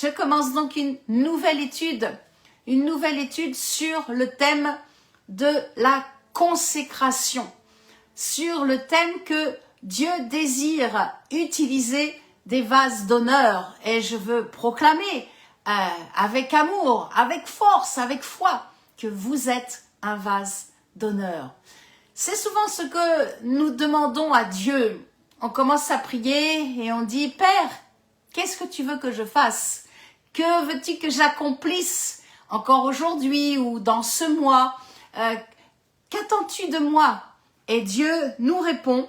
Je commence donc une nouvelle étude sur le thème de la consécration, sur le thème que Dieu désire utiliser des vases d'honneur. Et je veux proclamer avec amour, avec force, avec foi, que vous êtes un vase d'honneur. C'est souvent ce que nous demandons à Dieu. On commence à prier et on dit, Père, qu'est-ce que tu veux que je fasse? Que veux-tu que j'accomplisse encore aujourd'hui ou dans ce mois? Qu'attends-tu de moi? Et Dieu nous répond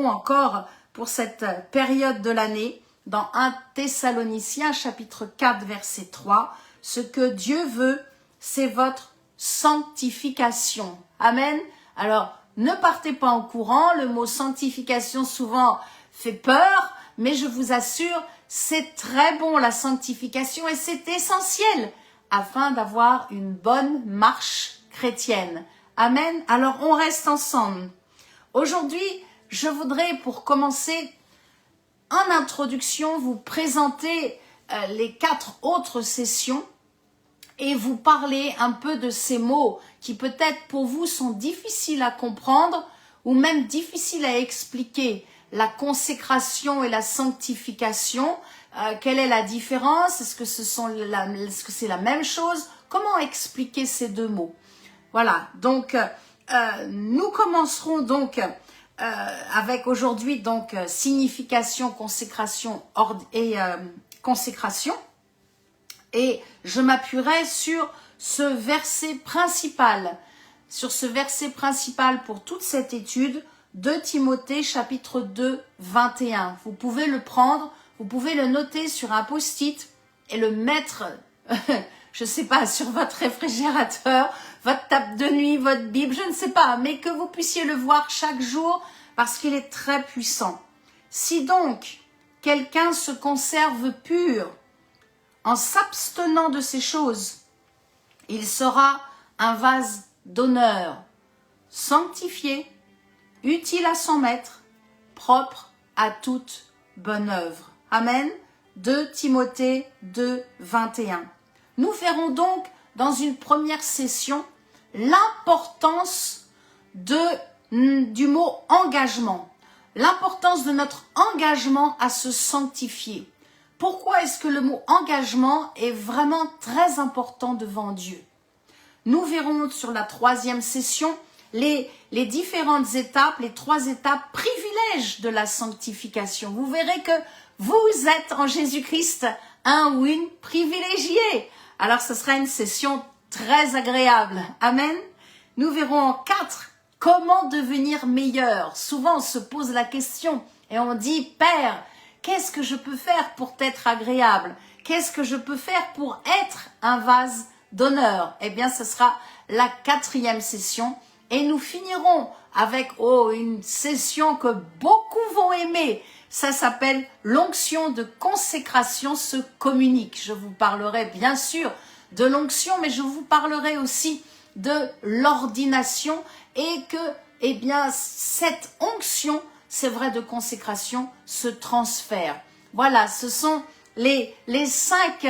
encore pour cette période de l'année, dans 1 Thessaloniciens chapitre 4 verset 3, ce que Dieu veut, c'est votre sanctification. Amen. Alors, ne partez pas en courant, le mot sanctification souvent fait peur, mais je vous assure, c'est très bon la sanctification et c'est essentiel afin d'avoir une bonne marche chrétienne. Amen. Alors, on reste ensemble. Aujourd'hui, je voudrais, pour commencer, en introduction, vous présenter les 4 autres sessions et vous parler un peu de ces mots qui peut-être pour vous sont difficiles à comprendre ou même difficiles à expliquer. La consécration et la sanctification, quelle est la différence? Est-ce que c'est la même chose? Comment expliquer ces deux mots? Voilà, donc nous commencerons donc avec aujourd'hui donc signification, consécration et consécration. Et je m'appuierai sur ce verset principal, pour toute cette étude, 2 Timothée chapitre 2, 21. Vous pouvez le prendre, vous pouvez le noter sur un post-it et le mettre, je ne sais pas, sur votre réfrigérateur, votre table de nuit, votre Bible, je ne sais pas, mais que vous puissiez le voir chaque jour parce qu'il est très puissant. Si donc quelqu'un se conserve pur, en s'abstenant de ces choses, il sera un vase d'honneur, sanctifié, utile à son maître, propre à toute bonne œuvre. Amen. 2 Timothée 2, 21. Nous verrons donc dans une première session l'importance du mot engagement, l'importance de notre engagement à se sanctifier. Pourquoi est-ce que le mot engagement est vraiment très important devant Dieu? Nous verrons sur la 3e session les différentes étapes, les 3 étapes privilèges de la sanctification. Vous verrez que vous êtes en Jésus-Christ un ou une privilégié. Alors ce sera une session très agréable. Amen. Nous verrons en 4 comment devenir meilleur. Souvent on se pose la question et on dit, Père, qu'est-ce que je peux faire pour t'être agréable? Qu'est-ce que je peux faire pour être un vase d'honneur? Eh bien, ce sera la 4e session. Et nous finirons avec une session que beaucoup vont aimer. Ça s'appelle l'onction de consécration se communique. Je vous parlerai bien sûr de l'onction, mais je vous parlerai aussi de l'ordination et que, eh bien, cette onction, c'est vrai, de consécration, se transfère. Voilà, ce sont les 5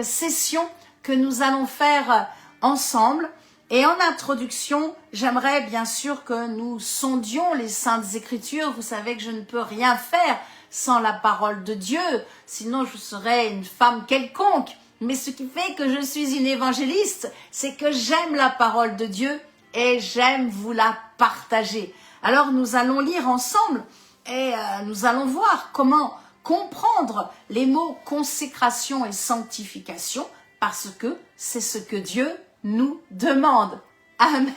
sessions que nous allons faire ensemble. Et en introduction, j'aimerais bien sûr que nous sondions les Saintes Écritures. Vous savez que je ne peux rien faire sans la parole de Dieu, sinon je serais une femme quelconque. Mais ce qui fait que je suis une évangéliste, c'est que j'aime la parole de Dieu et j'aime vous la partager. Alors nous allons lire ensemble et nous allons voir comment comprendre les mots consécration et sanctification parce que c'est ce que Dieu nous demande. Amen.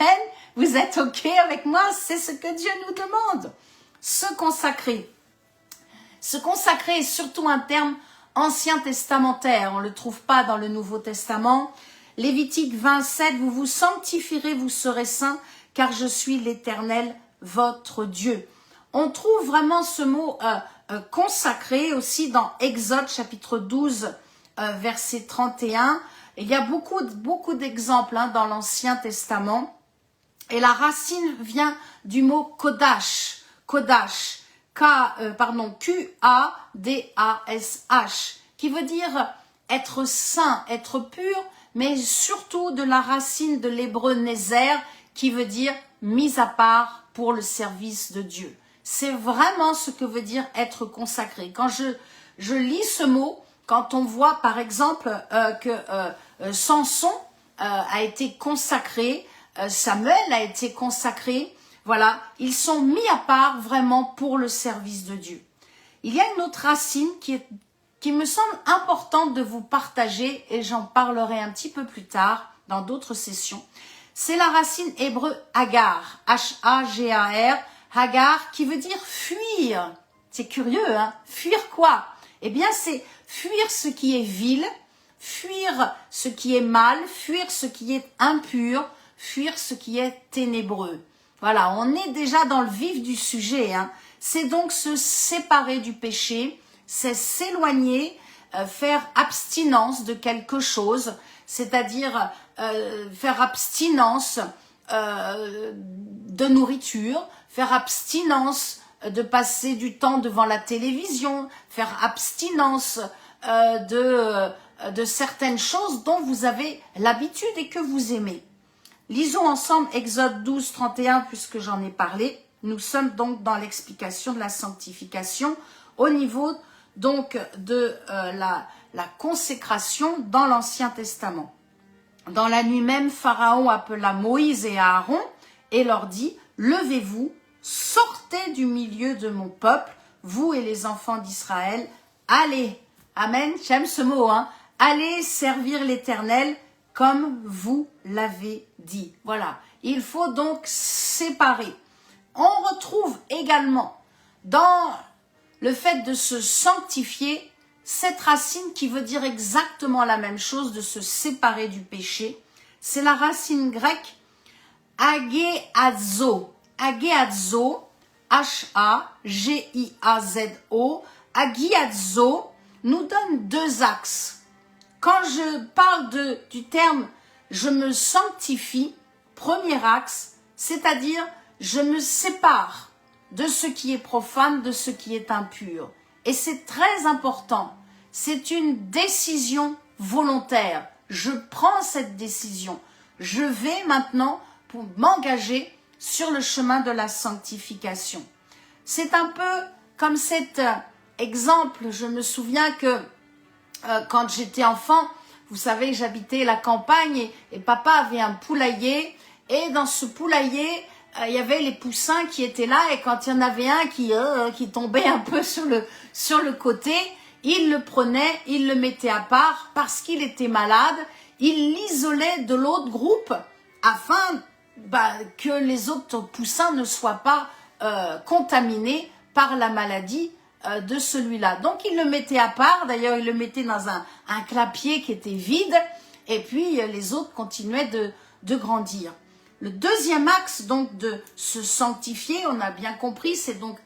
Vous êtes OK avec moi? C'est ce que Dieu nous demande. Se consacrer. Se consacrer est surtout un terme ancien testamentaire. On ne le trouve pas dans le Nouveau Testament. Lévitique 27, vous vous sanctifierez, vous serez saints, car je suis l'Éternel, votre Dieu. On trouve vraiment ce mot consacré aussi dans Exode chapitre 12, verset 31. Il y a beaucoup d'exemples dans l'Ancien Testament. Et la racine vient du mot Kodash. Kodash. Q-A-D-A-S-H. qui veut dire être saint, être pur, mais surtout de la racine de l'hébreu nézer, qui veut dire mis à part pour le service de Dieu. C'est vraiment ce que veut dire être consacré. Quand je lis ce mot, quand on voit par exemple que Samson a été consacré, Samuel a été consacré, voilà, ils sont mis à part vraiment pour le service de Dieu. Il y a une autre racine qui me semble importante de vous partager, et j'en parlerai un petit peu plus tard dans d'autres sessions. C'est la racine hébreu Hagar, H-A-G-A-R, Hagar, qui veut dire fuir. C'est curieux, hein? Fuir quoi? Eh bien, c'est fuir ce qui est vil, fuir ce qui est mal, fuir ce qui est impur, fuir ce qui est ténébreux. Voilà, on est déjà dans le vif du sujet, hein. C'est donc se séparer du péché, c'est s'éloigner, faire abstinence de quelque chose, c'est-à-dire faire abstinence de nourriture, faire abstinence de passer du temps devant la télévision, faire abstinence de certaines choses dont vous avez l'habitude et que vous aimez. Lisons ensemble Exode 12, 31, puisque j'en ai parlé. Nous sommes donc dans l'explication de la sanctification au niveau donc de la consécration dans l'Ancien Testament. Dans la nuit même, Pharaon appela Moïse et Aaron et leur dit « Levez-vous, sortez du milieu de mon peuple, vous et les enfants d'Israël, allez, amen, j'aime ce mot, hein, allez servir l'Éternel comme vous l'avez dit. » Voilà, il faut donc séparer. On retrouve également dans le fait de se sanctifier cette racine qui veut dire exactement la même chose, de se séparer du péché. C'est la racine grecque agéazo. Agéazo, H-A-G-I-A-Z-O. Agéazo nous donne deux axes. Quand je parle du terme « je me sanctifie », premier axe, c'est-à-dire je me sépare de ce qui est profane, de ce qui est impur. Et c'est très important. C'est une décision volontaire. Je prends cette décision. Je vais maintenant pour m'engager sur le chemin de la sanctification. C'est un peu comme cet exemple. Je me souviens que quand j'étais enfant, vous savez, j'habitais la campagne et papa avait un poulailler. Et dans ce poulailler, il y avait les poussins qui étaient là, et quand il y en avait un qui tombait un peu sur le côté, il le prenait, il le mettait à part parce qu'il était malade, il l'isolait de l'autre groupe afin que les autres poussins ne soient pas contaminés par la maladie de celui-là. Donc il le mettait à part, d'ailleurs il le mettait dans un clapier qui était vide, et puis les autres continuaient de grandir. Le deuxième axe donc de se sanctifier, on a bien compris, c'est donc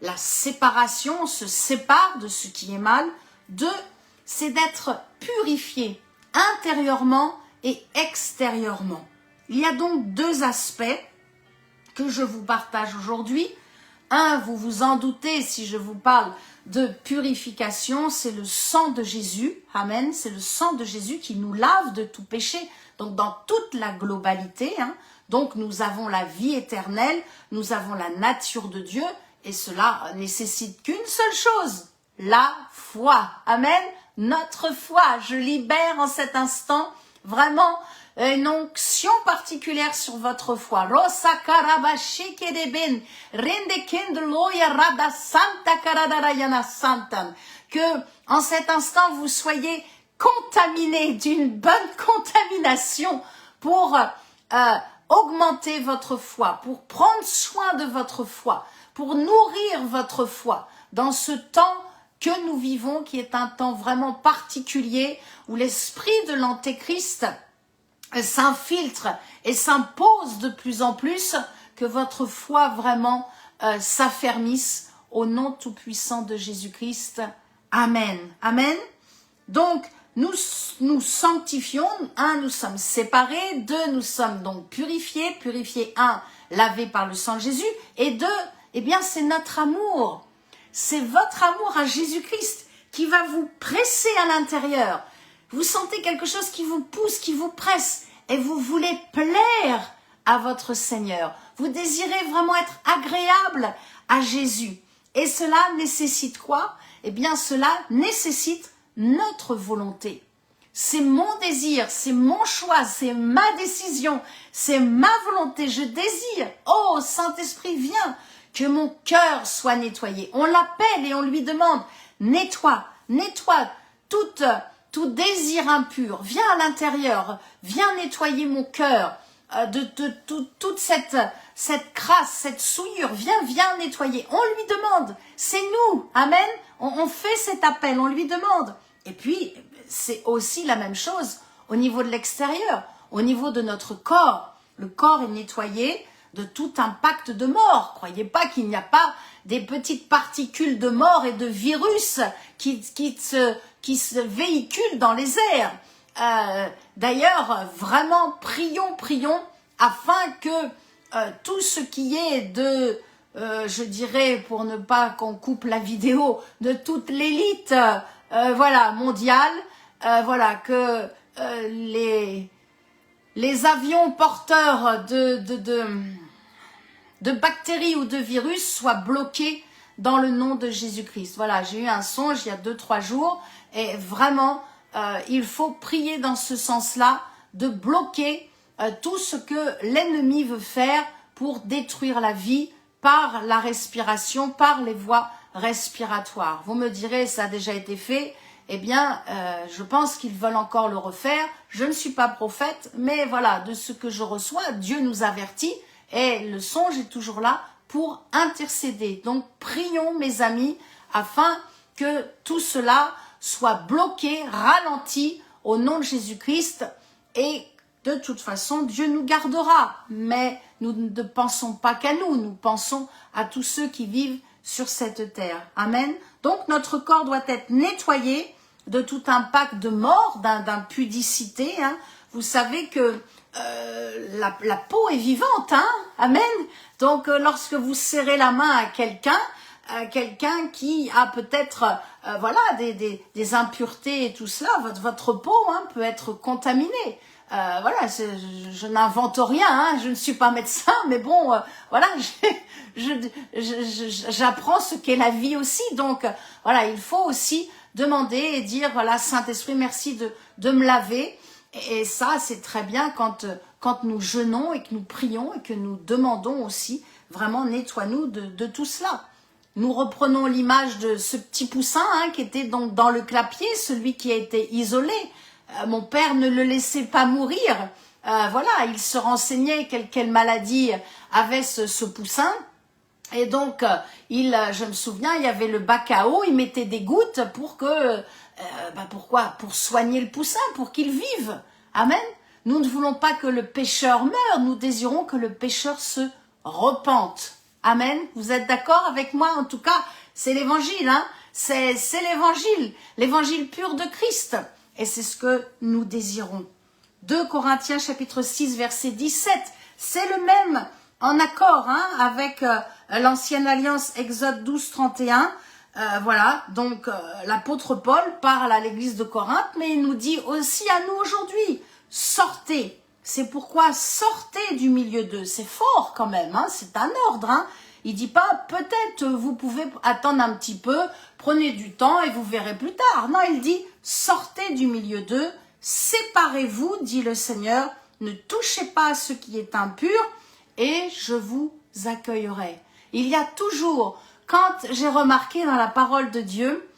la séparation, on se sépare de ce qui est mal. 2, c'est d'être purifié intérieurement et extérieurement. Il y a donc deux aspects que je vous partage aujourd'hui. Vous vous en doutez, si je vous parle de purification, c'est le sang de Jésus. Amen. C'est le sang de Jésus qui nous lave de tout péché. Donc dans toute la globalité, hein. Donc nous avons la vie éternelle, nous avons la nature de Dieu, et cela nécessite qu'une seule chose, la foi. Amen. Notre foi. Je libère en cet instant vraiment une onction particulière sur votre foi. Rosa karabashi kedeben, rende kendloya rada santa karadarayana santam. Que en cet instant vous soyez contaminés d'une bonne contamination pour augmenter votre foi, pour prendre soin de votre foi, pour nourrir votre foi dans ce temps que nous vivons, qui est un temps vraiment particulier où l'esprit de l'antéchrist s'infiltre et s'impose de plus en plus, que votre foi vraiment s'affermisse au nom tout-puissant de Jésus-Christ. Amen. Amen. Donc, nous sanctifions. 1, nous sommes séparés. 2, nous sommes donc purifiés. Purifiés, 1, lavés par le sang de Jésus. Et 2, eh bien, c'est notre amour. C'est votre amour à Jésus-Christ qui va vous presser à l'intérieur. Vous sentez quelque chose qui vous pousse, qui vous presse, et vous voulez plaire à votre Seigneur. Vous désirez vraiment être agréable à Jésus. Et cela nécessite quoi? Eh bien, cela nécessite notre volonté. C'est mon désir, c'est mon choix, c'est ma décision, c'est ma volonté. Je désire, oh Saint-Esprit, viens, que mon cœur soit nettoyé. On l'appelle et on lui demande, nettoie tout désir impur. Viens à l'intérieur, viens nettoyer mon cœur de toute cette crasse, cette souillure. Viens nettoyer. On lui demande, c'est nous, amen. On fait cet appel, on lui demande. Et puis, c'est aussi la même chose au niveau de l'extérieur, au niveau de notre corps. Le corps est nettoyé de tout impact de mort. Croyez pas qu'il n'y a pas des petites particules de mort et de virus qui se véhiculent dans les airs. D'ailleurs, vraiment, prions afin que tout ce qui est de, je dirais, pour ne pas qu'on coupe la vidéo, de toute l'élite voilà, mondiale, voilà, que les avions porteurs de bactéries ou de virus soient bloqués dans le nom de Jésus-Christ. Voilà, j'ai eu un songe il y a 2-3 jours et vraiment, il faut prier dans ce sens-là, de bloquer tout ce que l'ennemi veut faire pour détruire la vie par la respiration, par les voies respiratoires. Vous me direz, ça a déjà été fait. Eh bien, je pense qu'ils veulent encore le refaire. Je ne suis pas prophète, mais voilà, de ce que je reçois, Dieu nous avertit et le songe est toujours là pour intercéder. Donc, prions, mes amis, afin que tout cela soit bloqué, ralenti au nom de Jésus-Christ et de toute façon, Dieu nous gardera. Mais nous ne pensons pas qu'à nous, nous pensons à tous ceux qui vivent sur cette terre. Amen. Donc, notre corps doit être nettoyé de tout impact de mort, d'impudicité. Hein. Vous savez que la peau est vivante. Hein. Amen. Donc, lorsque vous serrez la main à quelqu'un qui a peut-être voilà, des impuretés et tout cela, votre peau hein, peut être contaminée. Voilà, je n'invente rien, hein, je ne suis pas médecin, mais bon, voilà, j'apprends ce qu'est la vie aussi. Donc, voilà, il faut aussi demander et dire, voilà, Saint-Esprit, merci de me laver. Et ça, c'est très bien quand nous jeûnons et que nous prions et que nous demandons aussi, vraiment, nettoie-nous de tout cela. Nous reprenons l'image de ce petit poussin hein, qui était donc dans le clapier, celui qui a été isolé. Mon père ne le laissait pas mourir. Voilà, il se renseignait quelle maladie avait ce poussin. Et donc, je me souviens, il y avait le bac à eau, il mettait des gouttes pour que, pourquoi? Pour soigner le poussin, pour qu'il vive. Amen. Nous ne voulons pas que le pécheur meure, nous désirons que le pécheur se repente. Amen. Vous êtes d'accord avec moi? En tout cas, c'est l'évangile, hein. C'est l'évangile pur de Christ. Et c'est ce que nous désirons. 2 Corinthiens chapitre 6 verset 17. C'est le même en accord hein, avec l'ancienne alliance Exode 12, 31. Voilà, donc l'apôtre Paul parle à l'église de Corinthe, mais il nous dit aussi à nous aujourd'hui, sortez. C'est pourquoi sortez du milieu d'eux. C'est fort quand même, hein, c'est un ordre. Hein. Il dit pas peut-être vous pouvez attendre un petit peu, prenez du temps et vous verrez plus tard. Non, il dit sortez du milieu d'eux, séparez-vous, dit le Seigneur, ne touchez pas à ce qui est impur et je vous accueillerai. Il y a toujours, quand j'ai remarqué dans la parole de Dieu,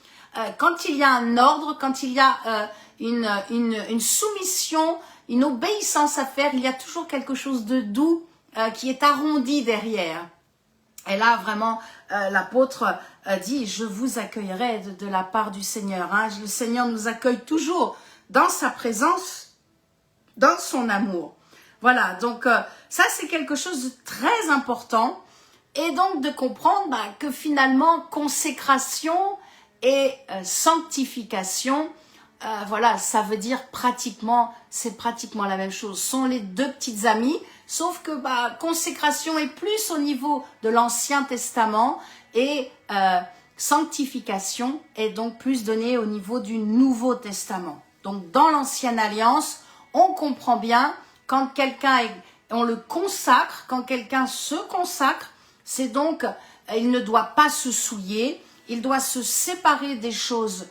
quand il y a un ordre, quand il y a une soumission, une obéissance à faire, il y a toujours quelque chose de doux qui est arrondi derrière. Et là, vraiment, l'apôtre dit, je vous accueillerai de la part du Seigneur. Hein. Le Seigneur nous accueille toujours dans sa présence, dans son amour. Voilà, donc ça, c'est quelque chose de très important. Et donc, de comprendre que finalement, consécration et sanctification, voilà, ça veut dire c'est pratiquement la même chose. Ce sont les deux petites amies, sauf que consécration est plus au niveau de l'Ancien Testament et sanctification est donc plus donnée au niveau du Nouveau Testament. Donc dans l'Ancienne Alliance, on comprend bien quand quelqu'un, on le consacre, quand quelqu'un se consacre, c'est donc, il ne doit pas se souiller, il doit se séparer des choses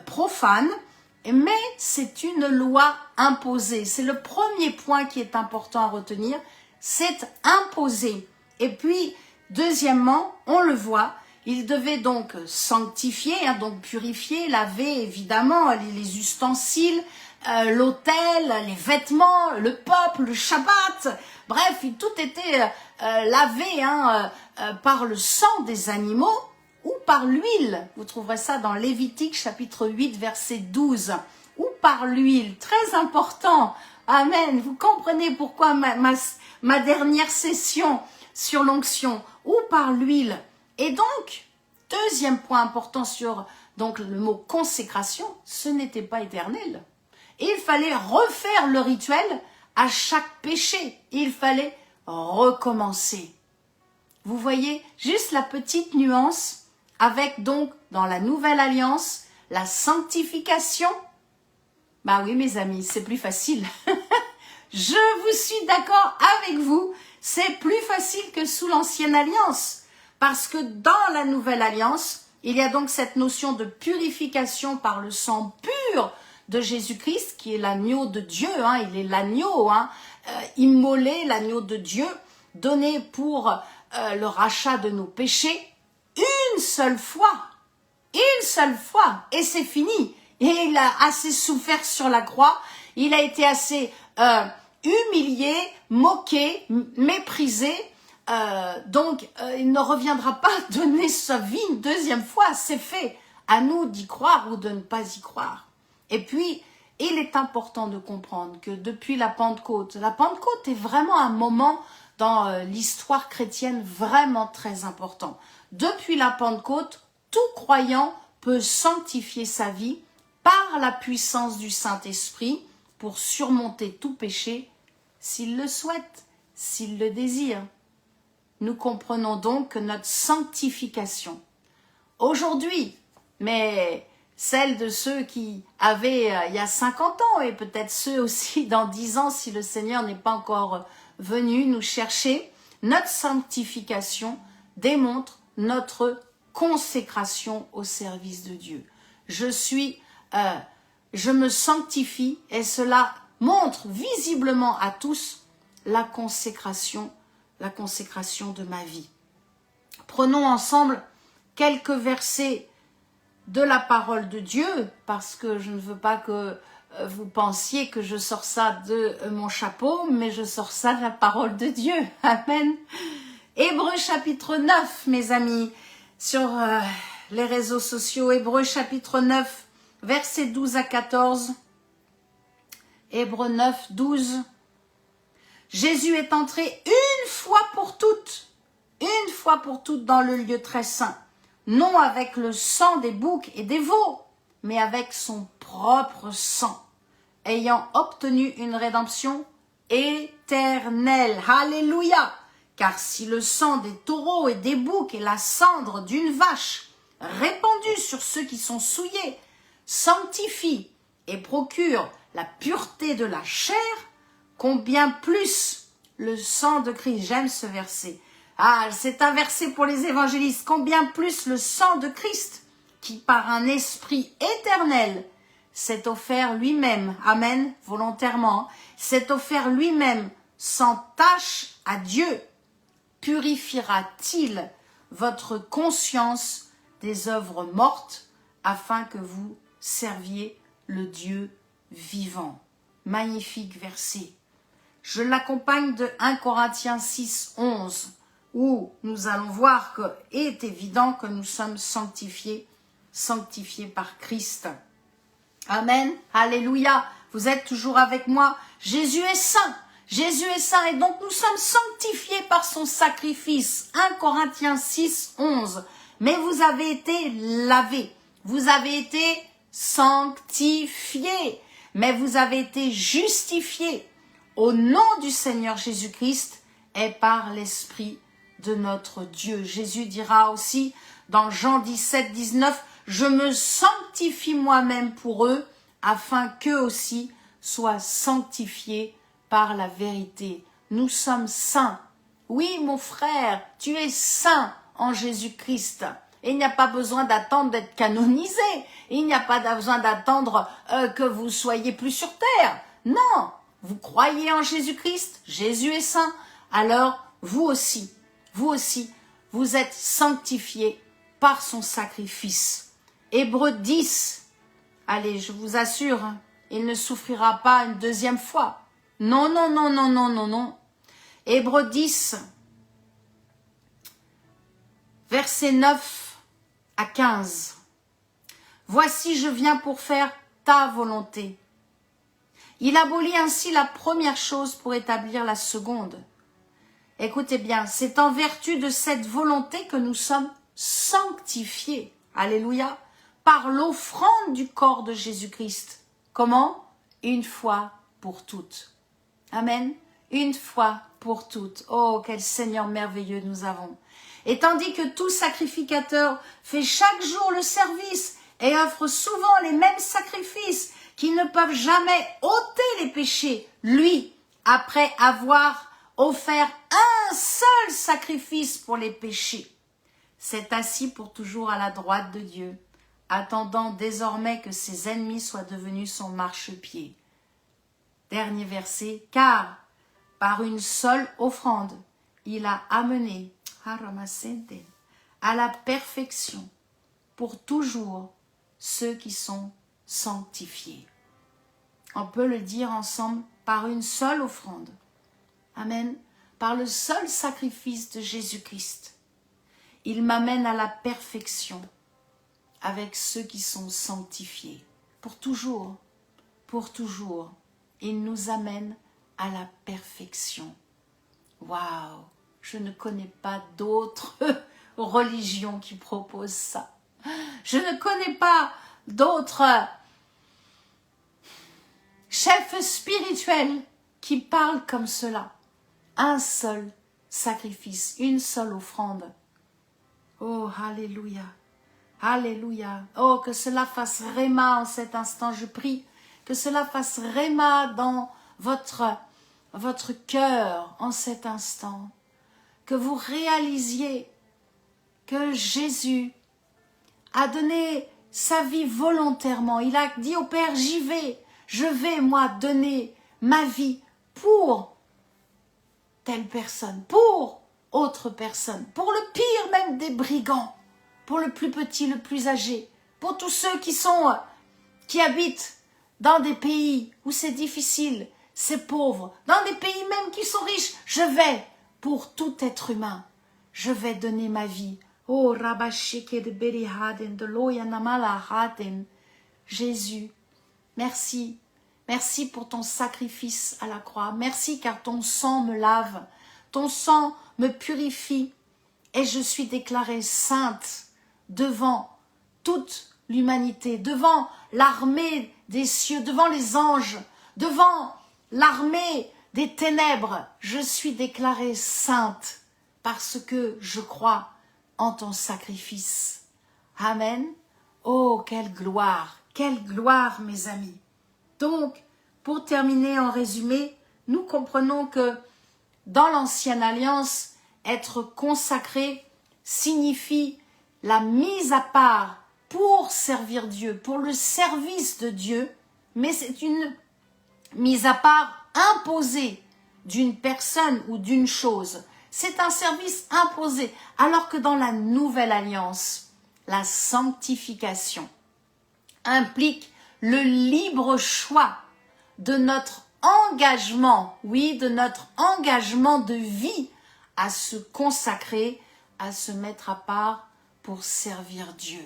profanes, mais c'est une loi imposée. C'est le premier point qui est important à retenir, c'est imposé. Et puis, deuxièmement, on le voit, il devait donc sanctifier, donc purifier, laver évidemment les ustensiles, l'autel, les vêtements, le peuple, le Shabbat. Bref, tout était lavé par le sang des animaux ou par l'huile. Vous trouverez ça dans Lévitique chapitre 8 verset 12. Ou par l'huile, très important. Amen. Vous comprenez pourquoi ma dernière session sur l'onction, ou par l'huile. Et donc, deuxième point important sur donc le mot consécration, ce n'était pas éternel. Il fallait refaire le rituel à chaque péché. Il fallait recommencer. Vous voyez juste la petite nuance avec donc dans la nouvelle alliance, la sanctification. Bah oui mes amis, c'est plus facile. Je vous suis d'accord avec vous, c'est plus facile que sous l'ancienne alliance. Parce que dans la nouvelle alliance, il y a donc cette notion de purification par le sang pur de Jésus-Christ, qui est l'agneau de Dieu, il est l'agneau, immolé, l'agneau de Dieu, donné pour le rachat de nos péchés, une seule fois, et c'est fini. Et il a assez souffert sur la croix, il a été assez humilié, moqué, méprisé, donc il ne reviendra pas donner sa vie une deuxième fois, c'est fait. À nous d'y croire ou de ne pas y croire. Et puis, il est important de comprendre que depuis la Pentecôte est vraiment un moment dans l'histoire chrétienne vraiment très important. Depuis la Pentecôte, tout croyant peut sanctifier sa vie par la puissance du Saint-Esprit pour surmonter tout péché s'il le souhaite, s'il le désire. Nous comprenons donc que notre sanctification, aujourd'hui, mais celle de ceux qui avaient il y a 50 ans et peut-être ceux aussi dans 10 ans si le Seigneur n'est pas encore venu nous chercher, notre sanctification démontre notre consécration au service de Dieu. Je me sanctifie et cela montre visiblement à tous la consécration de ma vie. Prenons ensemble quelques versets de la parole de Dieu, parce que je ne veux pas que vous pensiez que je sors ça de mon chapeau, mais je sors ça de la parole de Dieu. Amen. Hébreux chapitre 9, mes amis, sur les réseaux sociaux. Hébreux chapitre 9, versets 12 à 14. Hébreux 9, 12. Jésus est entré une fois pour toutes dans le lieu très saint, non avec le sang des boucs et des veaux, mais avec son propre sang, ayant obtenu une rédemption éternelle. Alléluia! Car si le sang des taureaux et des boucs et la cendre d'une vache répandue sur ceux qui sont souillés sanctifie et procure la pureté de la chair, combien plus le sang de Christ, j'aime ce verset, c'est un verset pour les évangélistes, combien plus le sang de Christ, qui par un esprit éternel s'est offert lui-même, amen, volontairement, s'est offert lui-même sans tache à Dieu, purifiera-t-il votre conscience des œuvres mortes, afin que vous serviez le Dieu vivant. Magnifique verset. Je l'accompagne de 1 Corinthiens 6, 11, où nous allons voir qu'il est évident que nous sommes sanctifiés par Christ. Amen. Alléluia. Vous êtes toujours avec moi. Jésus est saint. Jésus est saint et donc nous sommes sanctifiés par son sacrifice. 1 Corinthiens 6, 11. Mais vous avez été lavés. Vous avez été sanctifiés. Mais vous avez été justifiés au nom du Seigneur Jésus-Christ et par l'Esprit de notre Dieu. Jésus dira aussi dans Jean 17, 19, « Je me sanctifie moi-même pour eux, afin qu'eux aussi soient sanctifiés par la vérité. » Nous sommes saints. Oui, mon frère, tu es saint en Jésus-Christ. Et il n'y a pas besoin d'attendre d'être canonisé. Il n'y a pas besoin d'attendre que vous soyez plus sur terre. Non, vous croyez en Jésus-Christ, Jésus est saint. Alors, vous aussi, vous êtes sanctifiés par son sacrifice. Hébreux 10, allez, je vous assure, il ne souffrira pas une deuxième fois. Non, non, non, non, non, non, non. Hébreux 10, versets 9 à 15. Voici, je viens pour faire ta volonté. Il abolit ainsi la première chose pour établir la seconde. Écoutez bien, c'est en vertu de cette volonté que nous sommes sanctifiés. Alléluia. Par l'offrande du corps de Jésus-Christ. Comment? Une fois pour toutes. Amen. Une fois pour toutes. Oh, quel Seigneur merveilleux nous avons. Et tandis que tout sacrificateur fait chaque jour le service et offre souvent les mêmes sacrifices qui ne peuvent jamais ôter les péchés, lui, après avoir offert un seul sacrifice pour les péchés, s'est assis pour toujours à la droite de Dieu, attendant désormais que ses ennemis soient devenus son marchepied. Dernier verset, car par une seule offrande, il a amené à la perfection pour toujours ceux qui sont sanctifiés. On peut le dire ensemble, par une seule offrande. Amen. Par le seul sacrifice de Jésus-Christ. Il m'amène à la perfection avec ceux qui sont sanctifiés. Pour toujours, il nous amène à la perfection. Waouh! Je ne connais pas d'autres religions qui proposent ça. Je ne connais pas d'autres chefs spirituels qui parlent comme cela. Un seul sacrifice, une seule offrande. Oh, alléluia, alléluia. Oh, que cela fasse réma en cet instant, je prie. Que cela fasse réma dans votre cœur en cet instant. Que vous réalisiez que Jésus a donné sa vie volontairement. Il a dit au Père, j'y vais, je vais moi donner ma vie pour telle personne, pour autre personne, pour le pire même des brigands, pour le plus petit, le plus âgé, pour tous ceux qui habitent dans des pays où c'est difficile, c'est pauvre, dans des pays même qui sont riches. Je vais, pour tout être humain, je vais donner ma vie. Oh, Rabashike de Berihaden, de Loyanamala Haden. Jésus, merci. Merci pour ton sacrifice à la croix. Merci car ton sang me lave. Ton sang me purifie. Et je suis déclarée sainte devant toute l'humanité, devant l'armée des cieux, devant les anges, devant l'armée des ténèbres. Je suis déclarée sainte parce que je crois en ton sacrifice. Amen. Oh, quelle gloire, mes amis. Donc, pour terminer en résumé, nous comprenons que dans l'Ancienne Alliance, être consacré signifie la mise à part pour servir Dieu, pour le service de Dieu, mais c'est une mise à part imposée d'une personne ou d'une chose. C'est un service imposé, alors que dans la Nouvelle Alliance, la sanctification implique le libre choix de notre engagement, oui, de notre engagement de vie à se consacrer, à se mettre à part pour servir Dieu.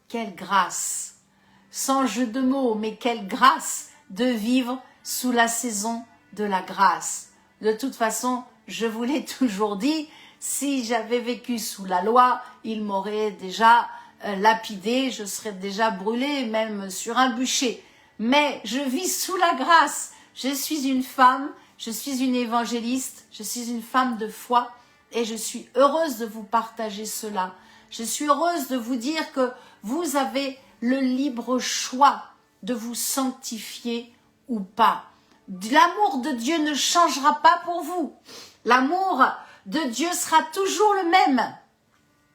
Quelle grâce! Sans jeu de mots, mais quelle grâce de vivre sous la saison de la grâce. De toute façon, je vous l'ai toujours dit, si j'avais vécu sous la loi, il m'aurait déjà lapidé, je serais déjà brûlée, même sur un bûcher. Mais je vis sous la grâce. Je suis une femme, je suis une évangéliste, je suis une femme de foi et je suis heureuse de vous partager cela. Je suis heureuse de vous dire que vous avez le libre choix de vous sanctifier ou pas. L'amour de Dieu ne changera pas pour vous. L'amour de Dieu sera toujours le même.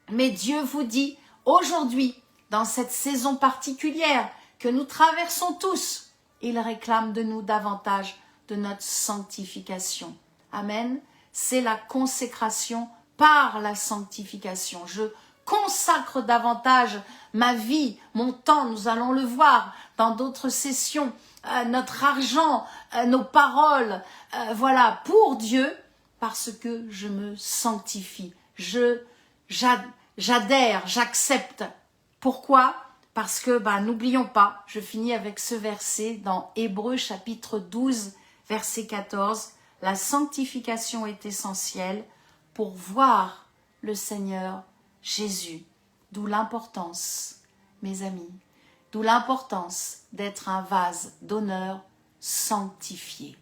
Mais Dieu vous dit aujourd'hui, dans cette saison particulière que nous traversons tous, il réclame de nous davantage de notre sanctification. Amen. C'est la consécration par la sanctification. Je consacre davantage ma vie, mon temps, nous allons le voir dans d'autres sessions, notre argent, nos paroles, voilà, pour Dieu, parce que je me sanctifie. J'adhère, j'accepte. Pourquoi? Parce que, n'oublions pas, je finis avec ce verset dans Hébreux chapitre 12, verset 14. La sanctification est essentielle pour voir le Seigneur Jésus. D'où l'importance, mes amis, d'où l'importance d'être un vase d'honneur sanctifié.